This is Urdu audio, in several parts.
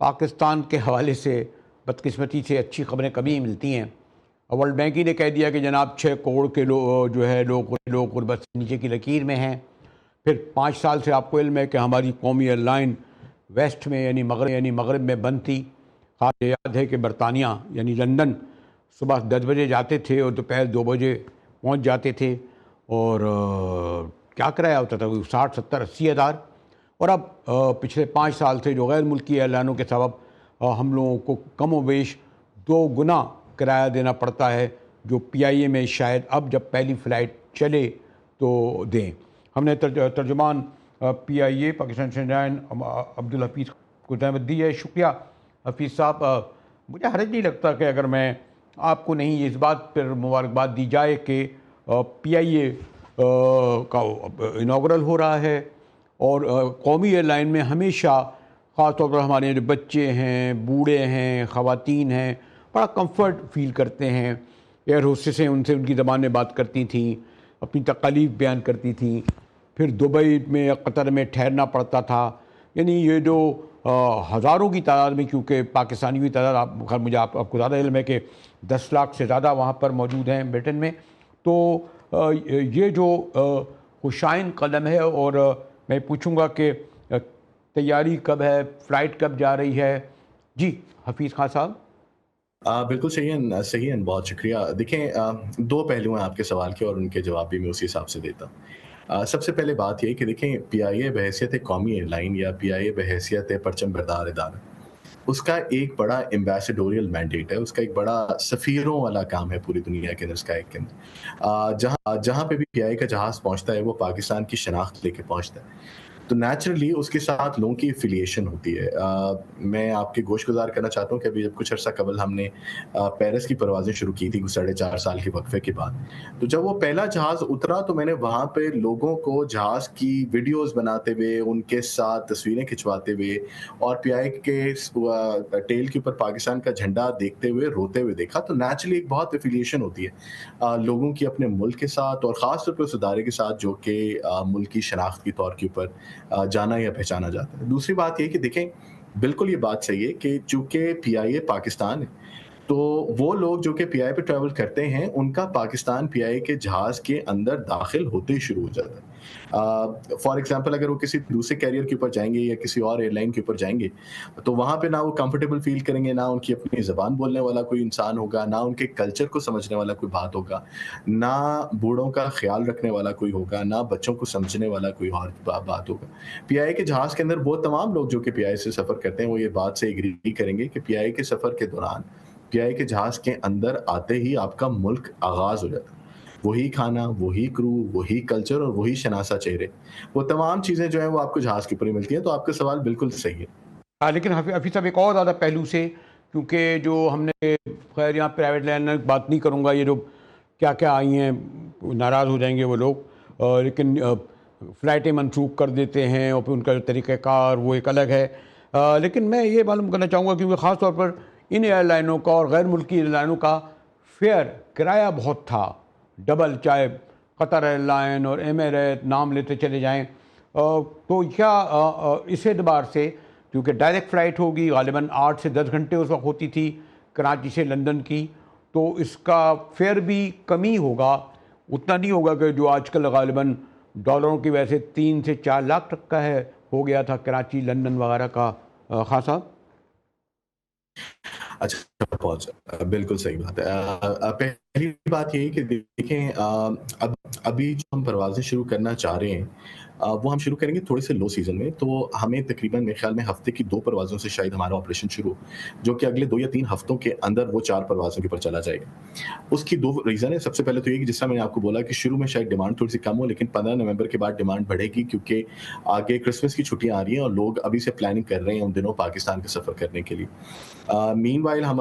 پاکستان کے حوالے سے بدقسمتی سے اچھی خبریں کبھی ہی ملتی ہیں. ورلڈ بینک ہی نے کہہ دیا کہ جناب 6 کروڑ کے جو ہے لوگ غربت سے نیچے کی لکیر میں ہیں. پھر 5 سال سے آپ کو علم ہے کہ ہماری قومی ایئر لائن ویسٹ میں یعنی مغرب میں بند تھی. خاص یاد ہے کہ برطانیہ یعنی لندن صبح 10 بجے جاتے تھے اور دوپہر 2 بجے پہنچ جاتے تھے، اور کیا کرایہ ہوتا تھا، 60 70 80 ہزار. اور اب پچھلے 5 سال سے جو غیر ملکی ایئر لائنوں کے سبب ہم لوگوں کو کم و بیش 2 گنا کرایہ دینا پڑتا ہے، جو پی آئی اے میں شاید اب جب پہلی فلائٹ چلے تو دیں. ہم نے ترجمان پی آئی اے پاکستان شہرین عبدالحفیظ کو زحمت دی ہے. شکریہ حفیظ صاحب. مجھے حرج نہیں لگتا کہ اگر میں آپ کو نہیں اس بات پر مبارکباد دی جائے کہ پی آئی اے کا انوگرل ہو رہا ہے، اور قومی ایئر لائن میں ہمیشہ خاص طور پر ہمارے جو بچے ہیں، بوڑھے ہیں، خواتین ہیں، بڑا کمفرٹ فیل کرتے ہیں. ایئر ہوسٹسیں ان سے ان کی زبان میں بات کرتی تھیں، اپنی تکالیف بیان کرتی تھیں. پھر دبئی میں یا قطر میں ٹھہرنا پڑتا تھا. یعنی یہ جو ہزاروں کی تعداد میں، کیونکہ پاکستانیوں کی تعداد مجھے آپ کو زیادہ علم ہے کہ 10 لاکھ سے زیادہ وہاں پر موجود ہیں بریٹن میں. تو یہ جو خوشائن قدم ہے، اور میں پوچھوں گا کہ تیاری کب ہے، فلائٹ کب جا رہی ہے؟ جی حفیظ خان صاحب. بالکل صحیح ہے، بہت شکریہ. دیکھیں، 2 پہلو ہیں آپ کے سوال کے، اور ان کے جواب بھی میں اسی حساب سے دیتا ہوں. سب سے پہلے بات یہ کہ دیکھیں، پی آئی اے بحیثیت قومی ایئر لائن یا پی آئی اے بحیثیت پرچم بردار ادارہ، اس کا ایک بڑا ایمبیسیڈوریل مینڈیٹ ہے، اس کا ایک بڑا سفیروں والا کام ہے پوری دنیا کے اندر، اس کا ایک جہاں پہ بھی پی آئی اے کا جہاز پہنچتا ہے وہ پاکستان کی شناخت لے کے پہنچتا ہے. تو نیچرلی اس کے ساتھ لوگوں کی افیلیشن ہوتی ہے. میں آپ کے گوش گزار کرنا چاہتا ہوں کہ ابھی جب کچھ عرصہ قبل ہم نے پیرس کی پروازیں شروع کی تھی 4.5 سال کے وقفے کے بعد، تو جب وہ پہلا جہاز اترا تو میں نے وہاں پہ لوگوں کو جہاز کی ویڈیوز بناتے ہوئے، ان کے ساتھ تصویریں کھنچواتے ہوئے، اور پی آئی کے ٹیل کے اوپر پاکستان کا جھنڈا دیکھتے ہوئے روتے ہوئے دیکھا. تو نیچرلی ایک بہت افیلیشن ہوتی ہے لوگوں کی اپنے ملک کے ساتھ، اور خاص طور پہ اس ادارے کے ساتھ جو کہ ملک کی شناخت کے طور کے اوپر جانا یا پہچانا جاتا ہے. دوسری بات یہ کہ دیکھیں، بالکل یہ بات صحیح ہے کہ چونکہ پی آئی اے پاکستان ہے، تو وہ لوگ جو کہ پی آئی پہ ٹریول کرتے ہیں، ان کا پاکستان پی آئی کے جہاز کے اندر داخل ہوتے ہی شروع ہو جاتا ہے. فار ایگزامپل اگر وہ کسی دوسرے کیریئر کے اوپر جائیں گے یا کسی اور ایئر لائن کے اوپر جائیں گے، تو وہاں پہ نہ وہ کمفرٹیبل فیل کریں گے، نہ ان کی اپنی زبان بولنے والا کوئی انسان ہوگا، نہ ان کے کلچر کو سمجھنے والا کوئی بات ہوگا، نہ بوڑھوں کا خیال رکھنے والا کوئی ہوگا، نہ بچوں کو سمجھنے والا کوئی اور بات ہوگا. پی آئی کے جہاز کے اندر وہ تمام لوگ جو کہ پی آئی سے سفر کرتے ہیں، وہ یہ بات سے ایگری کریں گے کہ پی آئی کے سفر کے دوران پی آئی کے جہاز کے اندر آتے ہی آپ کا ملک آغاز ہو جاتا ہے. وہی کھانا، وہی کرو، وہی کلچر اور وہی شناسہ چہرے، وہ تمام چیزیں جو ہیں وہ آپ کو جہاز کے اوپر ہی ملتی ہیں. تو آپ کا سوال بالکل صحیح ہے. لیکن حفیظ صاحب ایک اور زیادہ پہلو سے، کیونکہ جو ہم نے، خیر یہاں پرائیویٹ لائن بات نہیں کروں گا، یہ جو کیا کیا آئی ہیں ناراض ہو جائیں گے وہ لوگ، لیکن فلائٹیں منسوخ کر دیتے ہیں اور پھر ان کا جو طریقہ کار وہ ایک الگ ہے. لیکن میں یہ معلوم کرنا چاہوں گا، کیونکہ خاص طور پر ان ایئر لائنوں کا اور غیر ملکی ایئر لائنوں کا فیئر کرایہ بہت تھا، ڈبل، چاہے قطر ایئر لائن اور ایمریٹ نام لیتے چلے جائیں. تو کیا اس اعتبار سے، کیونکہ ڈائریکٹ فلائٹ ہوگی غالباً 8 سے 10 گھنٹے اس وقت ہوتی تھی کراچی سے لندن کی، تو اس کا فیئر بھی کمی ہوگا، اتنا نہیں ہوگا کہ جو آج کل غالباً ڈالروں کی وجہ سے 3 سے 4 لاکھ تک کا ہے، ہو گیا تھا کراچی لندن وغیرہ کا. خان صاحب. اچھا، بالکل صحیح بات ہے. پہلی بات یہ کہ دیکھیں، ابھی جو ہم پروازیں شروع کرنا چاہ رہے ہیں وہ ہم شروع کریں گے تھوڑے سے لو سیزن میں. تو ہمیں تقریباً میرے خیال میں ہفتے کی 2 پروازوں سے شاید ہمارا آپریشن شروع ہو، جو کہ اگلے 2 یا 3 ہفتوں کے اندر وہ 4 پروازوں کے اوپر چلا جائے گا. اس کی 2 ریزن ہے. سب سے پہلے تو یہ کہ جس طرح میں نے آپ کو بولا کہ شروع میں شاید ڈیمانڈ تھوڑی سی کم ہو، لیکن 15 نومبر کے بعد ڈیمانڈ بڑھے گی، کیونکہ آگے کرسمس کی چھٹیاں آ رہی ہیں اور لوگ ابھی سے پلاننگ کر رہے ہیں ان دنوں پاکستان کا سفر کرنے کے لیے. مین وائل ہم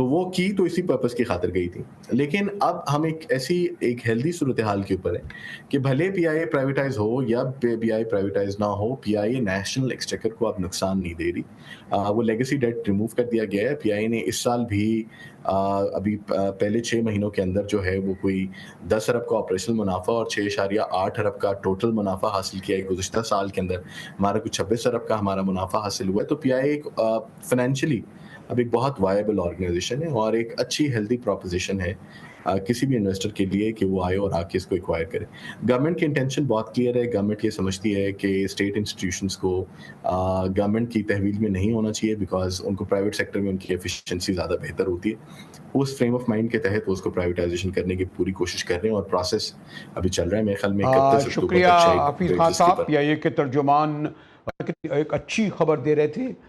تو وہ کی تو اسی پرپس کی خاطر گئی تھی. لیکن اب ہم ایک ہیلدی صورتحال کے اوپر ہے کہ بھلے پی آئی اے پرائیویٹائز ہو یا پی آئی پرائیویٹائز نہ ہو, پی آئی اے نیشنل ایکسچیکر کو اب نقصان نہیں دے رہی. وہ لیگیسی ڈیٹ ریموو کر دیا گیا ہے. پی آئی اے نے اس سال بھی ابھی پہلے 6 مہینوں کے اندر جو ہے وہ کوئی 10 ارب کا آپریشنل منافع اور 6.8 ارب کا ٹوٹل منافع حاصل کیا ہے. گزشتہ سال کے اندر ہمارا کچھ 26 ارب کا ہمارا منافع حاصل ہوا ہے. تو پی آئی اے فائنینشلی اب ایک بہت وائبل آرگنائزیشن ہے اور ایک اچھی ہیلدی پروپوزیشن ہے کسی بھی انویسٹر کے لیے کہ وہ آئے اور آ کے اس کو ایکوائر کرے. گورنمنٹ کی انٹینشن بہت کلیئر ہے. گورنمنٹ یہ سمجھتی ہے کہ اسٹیٹ انسٹیٹیوشنس کو گورنمنٹ کی تحویل میں نہیں ہونا چاہیے بیکاز ان کو پرائیویٹ سیکٹر میں ان کی ایفیشنسی زیادہ بہتر ہوتی ہے. اس فریم آف مائنڈ کے تحت وہ اس کو پرائیویٹائزیشن کرنے کی پوری کوشش کر رہے ہیں اور پروسیس ابھی چل رہا ہے. میرے خیال میں 31 اکتوبر شکریہ تک شاید حفیظ خان ریجسٹری صاحب. پر پی آئی اے کے ترجمان ایک اچھی خبر دے رہے تھے.